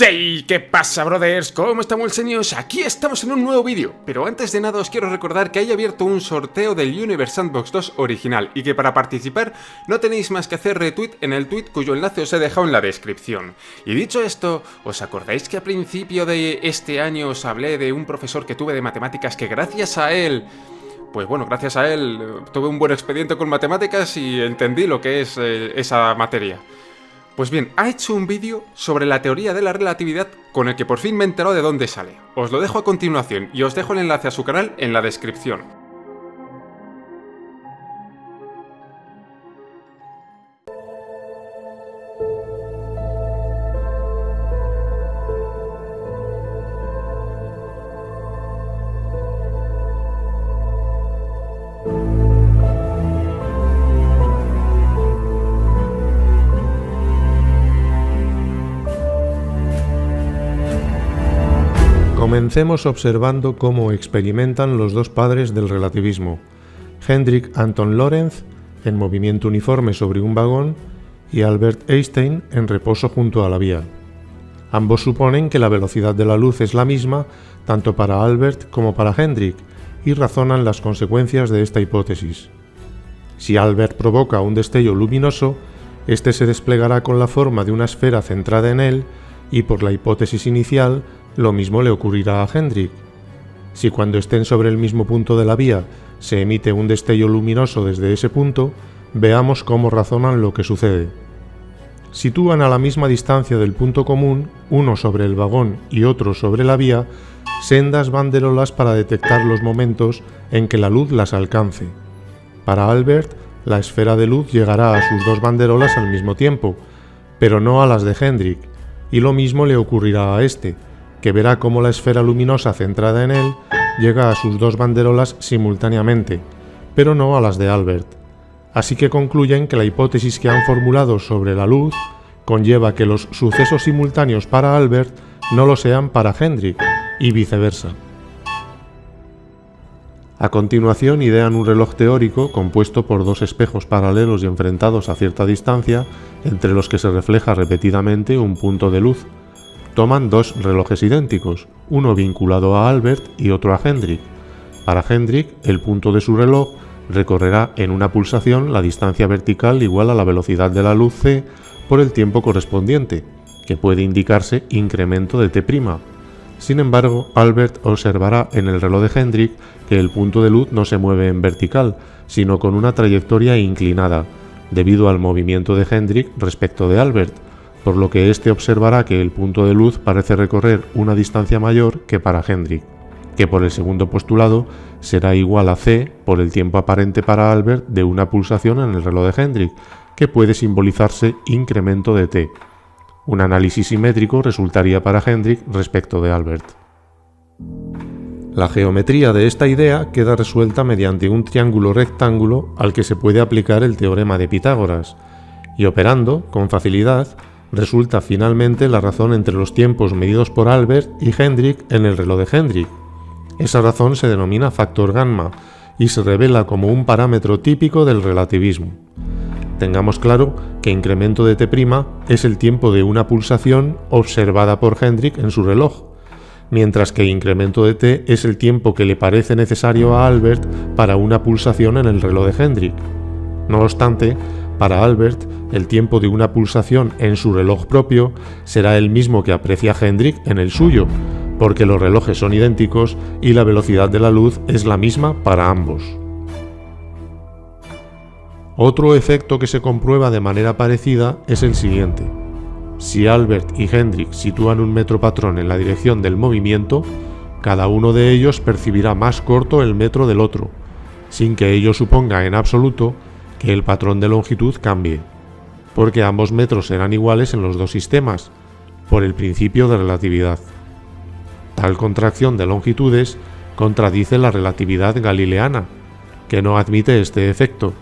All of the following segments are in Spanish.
Hey, ¿qué pasa, brothers? ¿Cómo estamos, señores? Aquí estamos en un nuevo vídeo. Pero antes de nada os quiero recordar que hay abierto un sorteo del Universe Sandbox 2 original y que para participar no tenéis más que hacer retweet en el tweet cuyo enlace os he dejado en la descripción. Y dicho esto, ¿os acordáis que a principio de este año os hablé de un profesor que tuve de matemáticas que gracias a él... Pues bueno, gracias a él tuve un buen expediente con matemáticas y entendí lo que es esa materia? Pues bien, ha hecho un vídeo sobre la teoría de la relatividad con el que por fin me he enterado de dónde sale. Os lo dejo a continuación y os dejo el enlace a su canal en la descripción. Comencemos observando cómo experimentan los dos padres del relativismo, Hendrik Anton Lorentz en movimiento uniforme sobre un vagón y Albert Einstein en reposo junto a la vía. Ambos suponen que la velocidad de la luz es la misma tanto para Albert como para Hendrik y razonan las consecuencias de esta hipótesis. Si Albert provoca un destello luminoso, este se desplegará con la forma de una esfera centrada en él y por la hipótesis inicial, lo mismo le ocurrirá a Hendrik. Si cuando estén sobre el mismo punto de la vía se emite un destello luminoso desde ese punto, veamos cómo razonan lo que sucede. Sitúan a la misma distancia del punto común, uno sobre el vagón y otro sobre la vía, sendas banderolas para detectar los momentos en que la luz las alcance. Para Albert, la esfera de luz llegará a sus dos banderolas al mismo tiempo, pero no a las de Hendrik, y lo mismo le ocurrirá a este, que verá cómo la esfera luminosa centrada en él llega a sus dos banderolas simultáneamente, pero no a las de Albert. Así que concluyen que la hipótesis que han formulado sobre la luz conlleva que los sucesos simultáneos para Albert no lo sean para Hendrik, y viceversa. A continuación idean un reloj teórico compuesto por dos espejos paralelos y enfrentados a cierta distancia, entre los que se refleja repetidamente un punto de luz. Toman dos relojes idénticos, uno vinculado a Albert y otro a Hendrik. Para Hendrik, el punto de su reloj recorrerá en una pulsación la distancia vertical igual a la velocidad de la luz c por el tiempo correspondiente, que puede indicarse incremento de t'. Sin embargo, Albert observará en el reloj de Hendrik que el punto de luz no se mueve en vertical, sino con una trayectoria inclinada, debido al movimiento de Hendrik respecto de Albert, por lo que éste observará que el punto de luz parece recorrer una distancia mayor que para Hendrik, que por el segundo postulado será igual a c por el tiempo aparente para Albert de una pulsación en el reloj de Hendrik, que puede simbolizarse incremento de t. Un análisis simétrico resultaría para Hendrik respecto de Albert. La geometría de esta idea queda resuelta mediante un triángulo rectángulo al que se puede aplicar el teorema de Pitágoras, y operando, con facilidad, resulta finalmente la razón entre los tiempos medidos por Albert y Hendrik en el reloj de Hendrik. Esa razón se denomina factor gamma y se revela como un parámetro típico del relativismo. Tengamos claro que incremento de t' es el tiempo de una pulsación observada por Hendrik en su reloj, mientras que incremento de t es el tiempo que le parece necesario a Albert para una pulsación en el reloj de Hendrik. No obstante, para Albert, el tiempo de una pulsación en su reloj propio será el mismo que aprecia Hendrik en el suyo, porque los relojes son idénticos y la velocidad de la luz es la misma para ambos. Otro efecto que se comprueba de manera parecida es el siguiente. Si Albert y Hendrik sitúan un metro patrón en la dirección del movimiento, cada uno de ellos percibirá más corto el metro del otro, sin que ello suponga en absoluto que el patrón de longitud cambie, porque ambos metros serán iguales en los dos sistemas, por el principio de relatividad. Tal contracción de longitudes contradice la relatividad galileana, que no admite este efecto,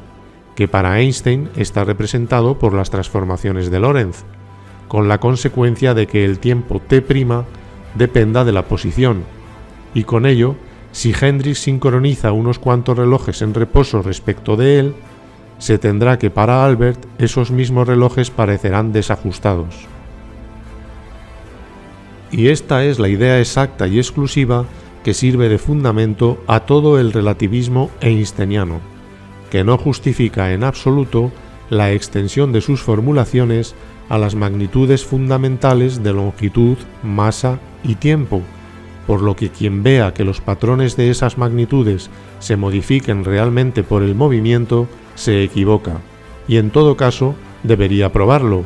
que para Einstein está representado por las transformaciones de Lorentz, con la consecuencia de que el tiempo t' dependa de la posición, y con ello, si Hendrik sincroniza unos cuantos relojes en reposo respecto de él, se tendrá que para Albert esos mismos relojes parecerán desajustados. Y esta es la idea exacta y exclusiva que sirve de fundamento a todo el relativismo einsteiniano, que no justifica en absoluto la extensión de sus formulaciones a las magnitudes fundamentales de longitud, masa y tiempo, por lo que quien vea que los patrones de esas magnitudes se modifiquen realmente por el movimiento se equivoca, y en todo caso debería probarlo,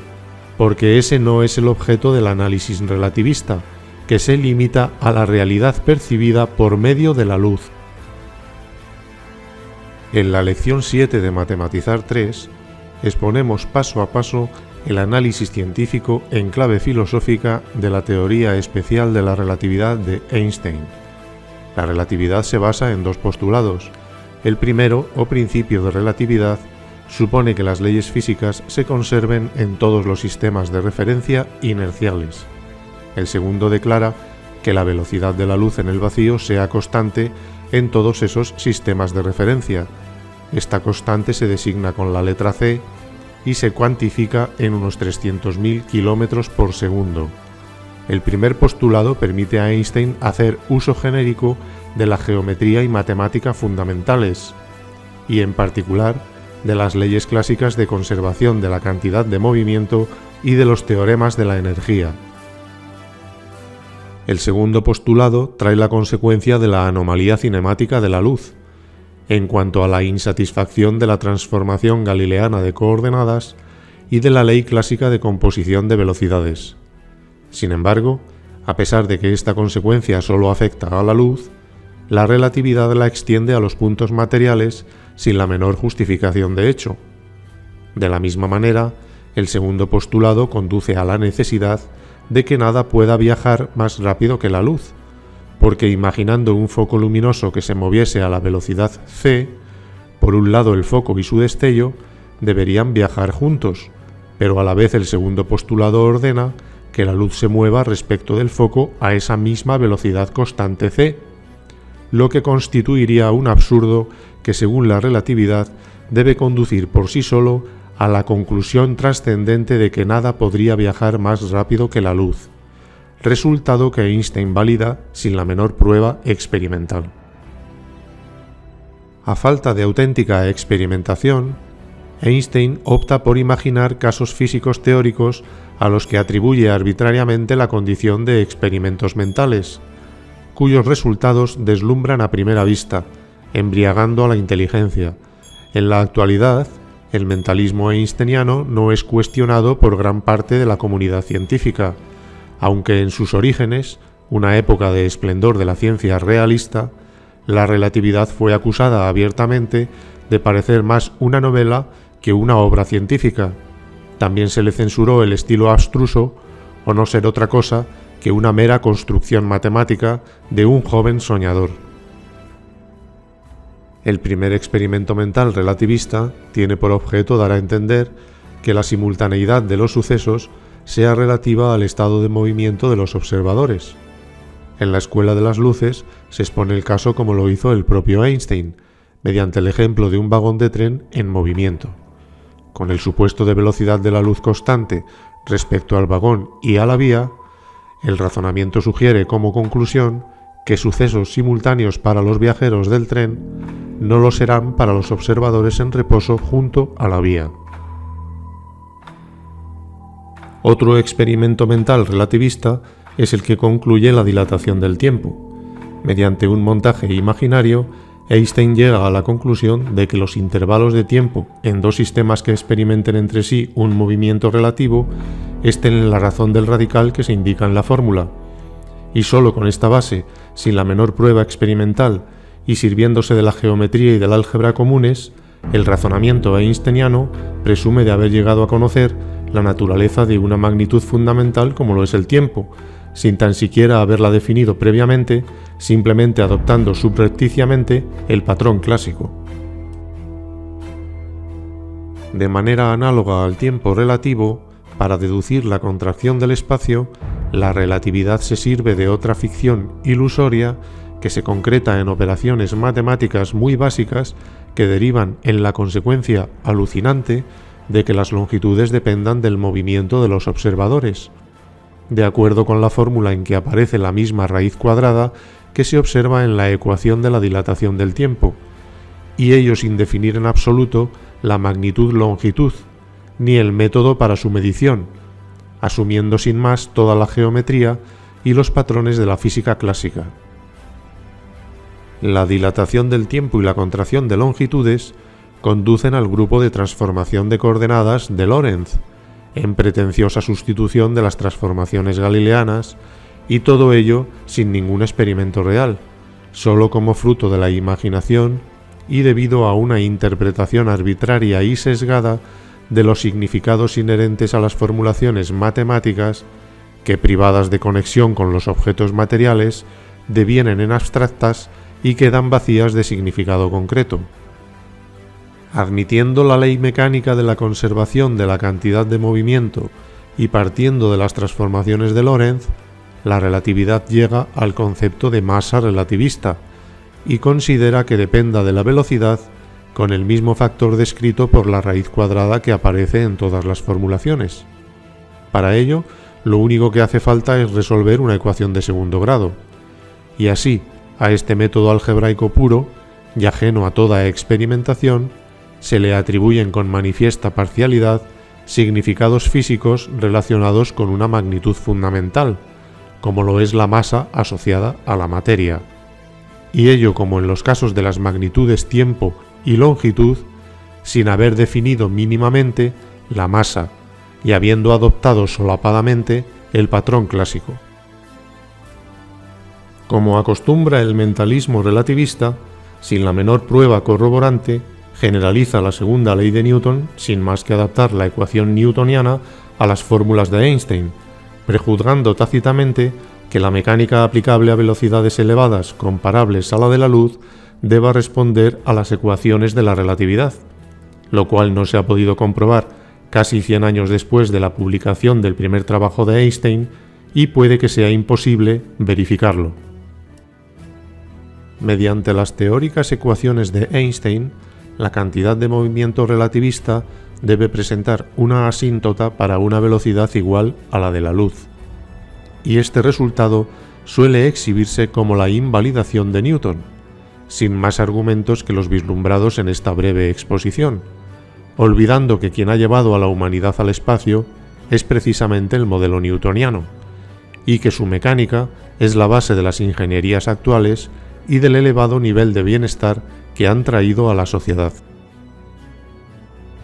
porque ese no es el objeto del análisis relativista, que se limita a la realidad percibida por medio de la luz. En la lección 7 de Matematizar 3 exponemos paso a paso el análisis científico en clave filosófica de la teoría especial de la relatividad de Einstein. La relatividad se basa en dos postulados. El primero, o principio de relatividad, supone que las leyes físicas se conserven en todos los sistemas de referencia inerciales. El segundo declara que la velocidad de la luz en el vacío sea constante en todos esos sistemas de referencia. Esta constante se designa con la letra C y se cuantifica en unos 300.000 km por segundo. El primer postulado permite a Einstein hacer uso genérico de la geometría y matemática fundamentales, y en particular de las leyes clásicas de conservación de la cantidad de movimiento y de los teoremas de la energía. El segundo postulado trae la consecuencia de la anomalía cinemática de la luz, en cuanto a la insatisfacción de la transformación galileana de coordenadas y de la ley clásica de composición de velocidades. Sin embargo, a pesar de que esta consecuencia solo afecta a la luz, la relatividad la extiende a los puntos materiales sin la menor justificación de hecho. De la misma manera, el segundo postulado conduce a la necesidad de que nada pueda viajar más rápido que la luz, porque imaginando un foco luminoso que se moviese a la velocidad c, por un lado el foco y su destello deberían viajar juntos, pero a la vez el segundo postulado ordena que la luz se mueva respecto del foco a esa misma velocidad constante c, lo que constituiría un absurdo que según la relatividad debe conducir por sí solo a la conclusión trascendente de que nada podría viajar más rápido que la luz, resultado que Einstein valida sin la menor prueba experimental. A falta de auténtica experimentación, Einstein opta por imaginar casos físicos teóricos a los que atribuye arbitrariamente la condición de experimentos mentales, cuyos resultados deslumbran a primera vista, embriagando a la inteligencia. En la actualidad, el mentalismo einsteiniano no es cuestionado por gran parte de la comunidad científica, aunque en sus orígenes, una época de esplendor de la ciencia realista, la relatividad fue acusada abiertamente de parecer más una novela que una obra científica. También se le censuró el estilo abstruso, o no ser otra cosa que una mera construcción matemática de un joven soñador. El primer experimento mental relativista tiene por objeto dar a entender que la simultaneidad de los sucesos sea relativa al estado de movimiento de los observadores. En la escuela de las luces se expone el caso como lo hizo el propio Einstein, mediante el ejemplo de un vagón de tren en movimiento. Con el supuesto de velocidad de la luz constante respecto al vagón y a la vía, el razonamiento sugiere como conclusión que sucesos simultáneos para los viajeros del tren no lo serán para los observadores en reposo junto a la vía. Otro experimento mental relativista es el que concluye la dilatación del tiempo. Mediante un montaje imaginario, Einstein llega a la conclusión de que los intervalos de tiempo en dos sistemas que experimenten entre sí un movimiento relativo estén en la razón del radical que se indica en la fórmula. Y solo con esta base, sin la menor prueba experimental y sirviéndose de la geometría y del álgebra comunes, el razonamiento einsteiniano presume de haber llegado a conocer la naturaleza de una magnitud fundamental como lo es el tiempo, sin tan siquiera haberla definido previamente, simplemente adoptando subrepticiamente el patrón clásico. De manera análoga al tiempo relativo, para deducir la contracción del espacio, la relatividad se sirve de otra ficción ilusoria que se concreta en operaciones matemáticas muy básicas que derivan en la consecuencia alucinante de que las longitudes dependan del movimiento de los observadores. de acuerdo con la fórmula en que aparece la misma raíz cuadrada que se observa en la ecuación de la dilatación del tiempo, y ello sin definir en absoluto la magnitud-longitud, ni el método para su medición, asumiendo sin más toda la geometría y los patrones de la física clásica. La dilatación del tiempo y la contracción de longitudes conducen al grupo de transformación de coordenadas de Lorentz, en pretenciosa sustitución de las transformaciones galileanas, y todo ello sin ningún experimento real, solo como fruto de la imaginación y debido a una interpretación arbitraria y sesgada de los significados inherentes a las formulaciones matemáticas que, privadas de conexión con los objetos materiales, devienen en abstractas y quedan vacías de significado concreto. Admitiendo la ley mecánica de la conservación de la cantidad de movimiento y partiendo de las transformaciones de Lorentz, la relatividad llega al concepto de masa relativista y considera que dependa de la velocidad con el mismo factor descrito por la raíz cuadrada que aparece en todas las formulaciones. Para ello, lo único que hace falta es resolver una ecuación de segundo grado, y así, a este método algebraico puro, y ajeno a toda experimentación, se le atribuyen con manifiesta parcialidad significados físicos relacionados con una magnitud fundamental, como lo es la masa asociada a la materia. Y ello, como en los casos de las magnitudes tiempo y longitud, sin haber definido mínimamente la masa y habiendo adoptado solapadamente el patrón clásico. Como acostumbra el mentalismo relativista, sin la menor prueba corroborante, generaliza la segunda ley de Newton sin más que adaptar la ecuación newtoniana a las fórmulas de Einstein, prejuzgando tácitamente que la mecánica aplicable a velocidades elevadas comparables a la de la luz deba responder a las ecuaciones de la relatividad, lo cual no se ha podido comprobar casi 100 años después de la publicación del primer trabajo de Einstein y puede que sea imposible verificarlo. Mediante las teóricas ecuaciones de Einstein, la cantidad de movimiento relativista debe presentar una asíntota para una velocidad igual a la de la luz, y este resultado suele exhibirse como la invalidación de Newton, sin más argumentos que los vislumbrados en esta breve exposición, olvidando que quien ha llevado a la humanidad al espacio es precisamente el modelo newtoniano, y que su mecánica es la base de las ingenierías actuales y del elevado nivel de bienestar que han traído a la sociedad.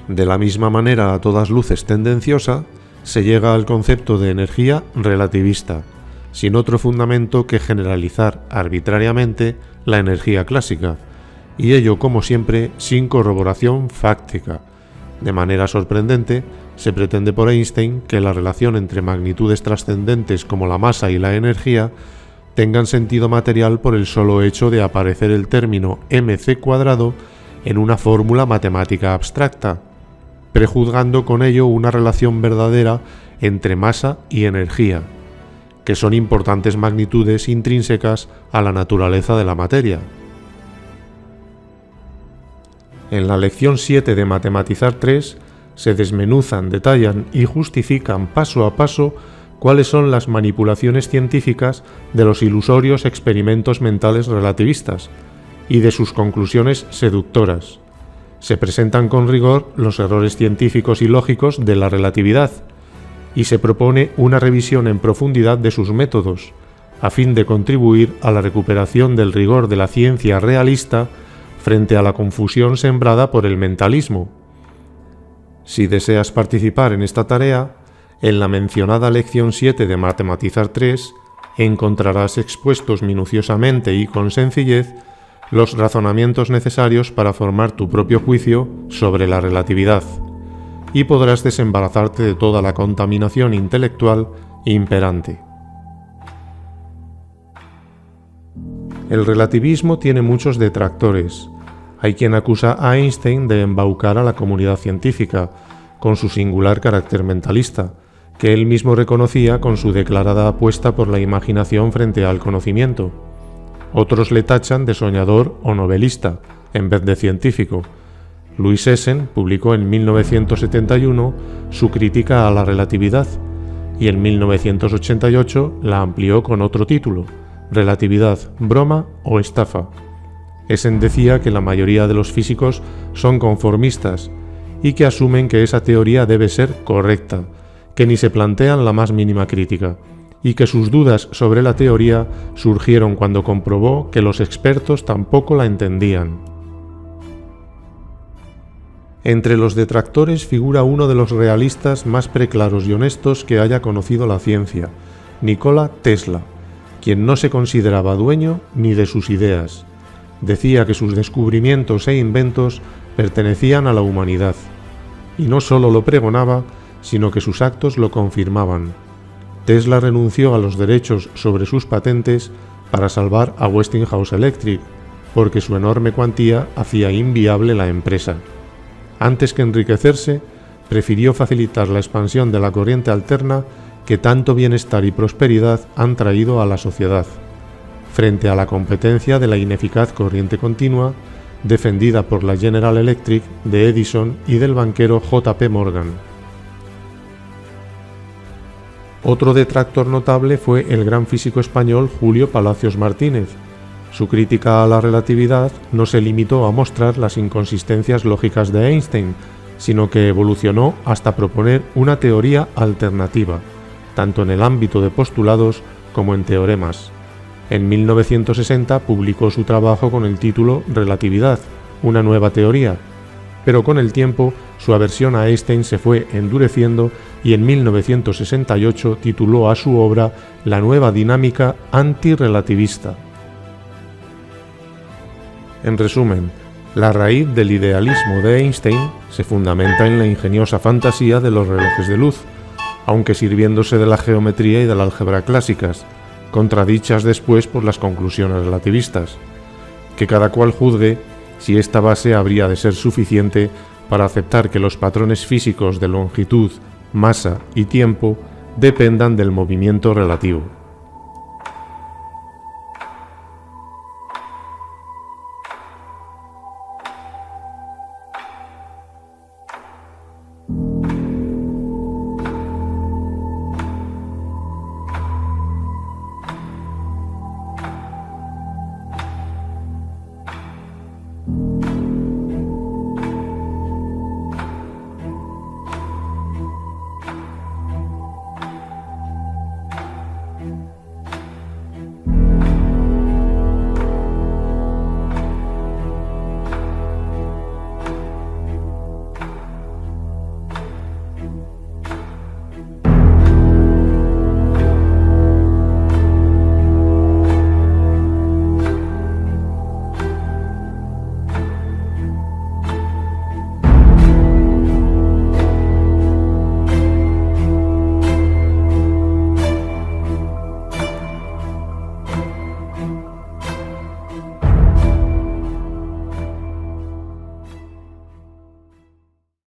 De la misma manera, a todas luces tendenciosa, se llega al concepto de energía relativista, sin otro fundamento que generalizar arbitrariamente la energía clásica, y ello, como siempre, sin corroboración fáctica. De manera sorprendente, se pretende por Einstein que la relación entre magnitudes trascendentes como la masa y la energía tengan sentido material por el solo hecho de aparecer el término mc² en una fórmula matemática abstracta, prejuzgando con ello una relación verdadera entre masa y energía, que son importantes magnitudes intrínsecas a la naturaleza de la materia. En la lección 7 de Matematizar 3 se desmenuzan, detallan y justifican paso a paso cuáles son las manipulaciones científicas de los ilusorios experimentos mentales relativistas y de sus conclusiones seductoras. Se presentan con rigor los errores científicos y lógicos de la relatividad y se propone una revisión en profundidad de sus métodos, a fin de contribuir a la recuperación del rigor de la ciencia realista frente a la confusión sembrada por el mentalismo. Si deseas participar en esta tarea, en la mencionada lección 7 de Matematizar 3 encontrarás expuestos minuciosamente y con sencillez los razonamientos necesarios para formar tu propio juicio sobre la relatividad, y podrás desembarazarte de toda la contaminación intelectual imperante. El relativismo tiene muchos detractores. Hay quien acusa a Einstein de embaucar a la comunidad científica, con su singular carácter mentalista, que él mismo reconocía con su declarada apuesta por la imaginación frente al conocimiento. Otros le tachan de soñador o novelista, en vez de científico. Louis Essen publicó en 1971 su crítica a la relatividad, y en 1988 la amplió con otro título, Relatividad, broma o estafa. Essen decía que la mayoría de los físicos son conformistas y que asumen que esa teoría debe ser correcta, que ni se plantean la más mínima crítica, y que sus dudas sobre la teoría surgieron cuando comprobó que los expertos tampoco la entendían. Entre los detractores figura uno de los realistas más preclaros y honestos que haya conocido la ciencia, Nikola Tesla, quien no se consideraba dueño ni de sus ideas. Decía que sus descubrimientos e inventos pertenecían a la humanidad, y no solo lo pregonaba, sino que sus actos lo confirmaban. Tesla renunció a los derechos sobre sus patentes para salvar a Westinghouse Electric, porque su enorme cuantía hacía inviable la empresa. Antes que enriquecerse, prefirió facilitar la expansión de la corriente alterna que tanto bienestar y prosperidad han traído a la sociedad, frente a la competencia de la ineficaz corriente continua, defendida por la General Electric, de Edison y del banquero J.P. Morgan. Otro detractor notable fue el gran físico español Julio Palacios Martínez. Su crítica a la relatividad no se limitó a mostrar las inconsistencias lógicas de Einstein, sino que evolucionó hasta proponer una teoría alternativa, tanto en el ámbito de postulados como en teoremas. En 1960 publicó su trabajo con el título Relatividad, una nueva teoría, pero con el tiempo su aversión a Einstein se fue endureciendo y en 1968 tituló a su obra La nueva dinámica antirrelativista. En resumen, la raíz del idealismo de Einstein se fundamenta en la ingeniosa fantasía de los relojes de luz, aunque sirviéndose de la geometría y de la álgebra clásicas, contradichas después por las conclusiones relativistas. Que cada cual juzgue si esta base habría de ser suficiente para aceptar que los patrones físicos de longitud, masa y tiempo dependan del movimiento relativo.